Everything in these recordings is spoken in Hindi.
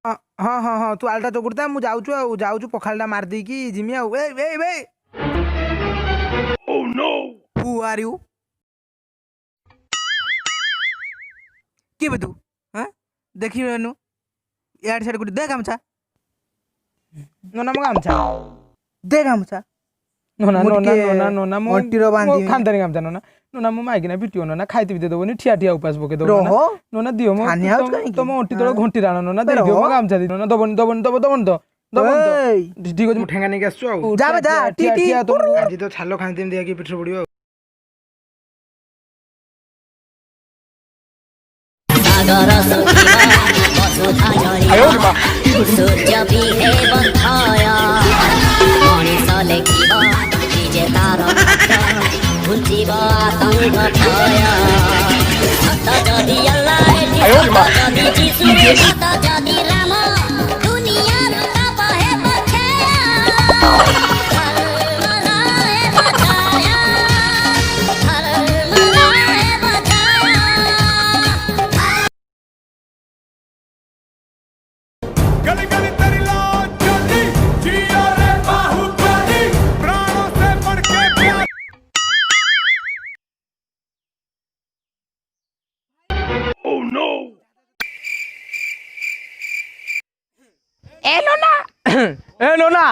हाँ हाँ हाँ तू आलटा चकुड़ता मुझे जाऊँ पखालटा मार देकी जिमी आउ ए ए ए हु आर यू किए बे तू हाँ देखी नु यार साइड दे गामछा नोना मो गामछा दे गामछा नोना नोना नोना नोना मो मोटीरो बांधी खानदानी गामछा नोना नोना मो माइकिना पिटियो नोना खाइति दे दबोनी ठिया ठिया उपास पके दबो रहो नोना दियो मो खानी आउट काहे तम ओंटी तळ घंटी राणो नोना दे दियो मो गामछा दि नोना दबोनी दबोनी दबोनी तो ठीक अछि ठेंगा नहीं आसछु आउ जा बे जा टी टी आज तो छालो खानती में देखि पिठर पड़ियो आयो सूर्य भी है बंधाया मनीष लेखिबा निजे तार घुंचिबा आतंक छाया सत जदि अल्लाह आयो जदि जीसु सत जदि राम दुनिया रुका बहे बखेया गली गली तेरी लाज चलती जिया रे बाहुबली प्राणों से बढ़ के प्यार ए नोना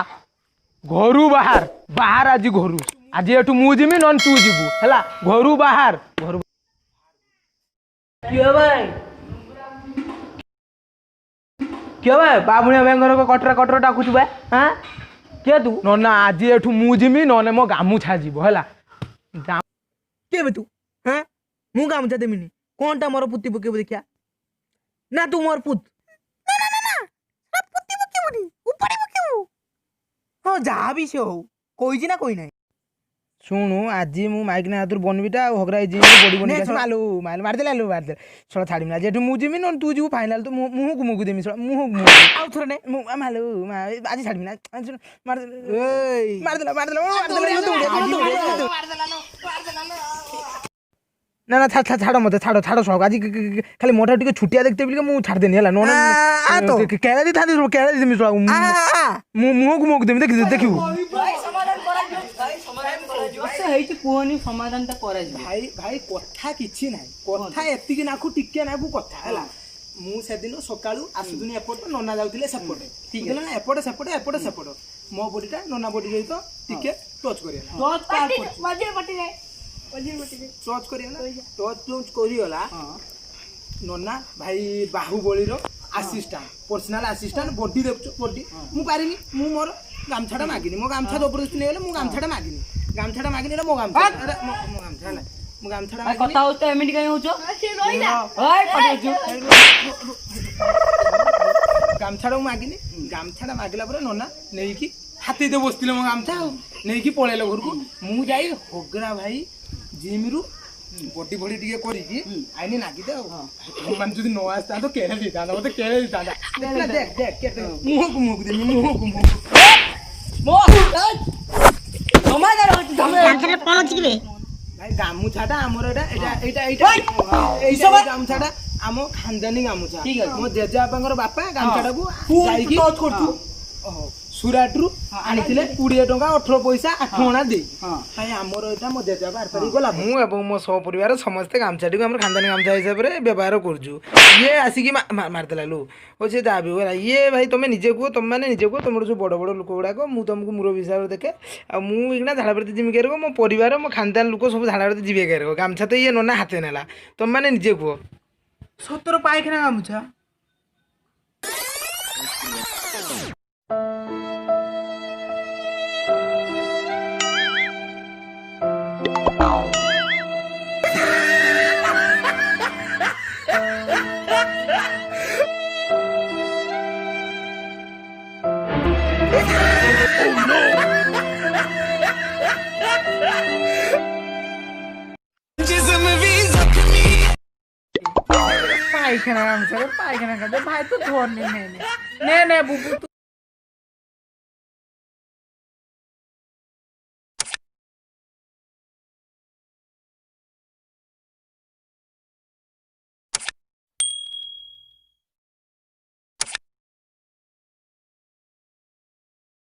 घरू बाहर बाहर आज घरू आज एठू मु जिमी नन तू जीबू हला घरू बाहर घरू क्यों भाई बाबुनिया बेंगर को कटरा कटरा डाकुछु बे हां के तू नोना आज एठू मु जिमी नने मो गामुछा जीबो हला के बे तू हां मु गामछा देमिनी कोनटा मोर पुत्ती पके देखिया ना तू मोर पुत ना ना ना ना ना पुत्ती पके बुनी ऊपरी पके हो जा भी से हो कोई जी ना कोई नहीं सुनु आज मु माइक ना हाथुर बनबिटा हगरा जी बॉडी बनी के मालू माल मार दे सळ छाडी ना जेठू मु जिमी न तू जीव फाइनल तो मुहु देमी सळ मुहु आउ थरे ने मालू आज छाडी ना मार दे ए मार दे ना ना छाड़ो मत छाड़ो शौक आज खाली मोटा टिके छुटिया देखते बिल मु छाड़ देनी हला नोना तो केला दी थादी केला दी मिसला मुहु देमी देखिबो भाई भाई कथा किछि नाही कथा एतिकी नाखु टिके नाखु कथा हला मु से दिन सकाळू आसुदुनी एपट नोना जाउतिले सेपट ठीक है ना एपट सेपट मो बॉडीटा नोना बॉडी जई तो टिके टच करिया टच करियला नोना भाई बाहुबली रो असिस्टेंट पर्सनल असिस्टेंट बॉडी देखछ बॉडी मु पारिनी मु मोर गामछाटा मागिनी मो गामछा जबरदस्ती नेले मु गामछाटा मागिनी रे मो गामछा अरे मो गामछा ना मो गामछाटा मागिनी कथा होत एमिटी काई होचो गामछाटा मागिला पर नोना नेकी हाथी दे बसतिले मो गामछा नेकी पळेले घर को मु जाई होगरा भाई जिम रु बॉडी बॉडी टिके करी की आइनी नागी दे मन जदी नो आस्ता तो केरे दिता मते केरे दिता देख के मुह दे भाई गामुछाटा हमर एटा गामुछाटा आम खानदानी गामुछा मो जेजा बापांगर बापा गामुछाटा को जाईकी टच करतु सुराटरू आनिथिले 20 टका 18 पैसा 8 अणा दे भाई हमर एटा मो जेजा बार करी गला मु एवं मो सह परिवार समस्त गामछाटी को हमर खानदानी गामछा हिसाब रे व्यवहार करजु ये आसी की मार देला लो ओ से दाबी होला ये भाई तुम निजे को तुम माने निजे को तुमरो जो बड़ बड़ लोक गुडा को मु तुमको मुरो हिसाब रे देखे आ मु इगना झाड़ा प्रति जिमी केरको मो परिवार मो खानदान लोक सब झाड़ा प्रति जीवे केरको गामछा तो ये नोना हाथे नेला तुम माने निजे को 17 पाइखना गामछा पाइखाना गामछा पाइखाना का भाई तो धोर नहीं बुबू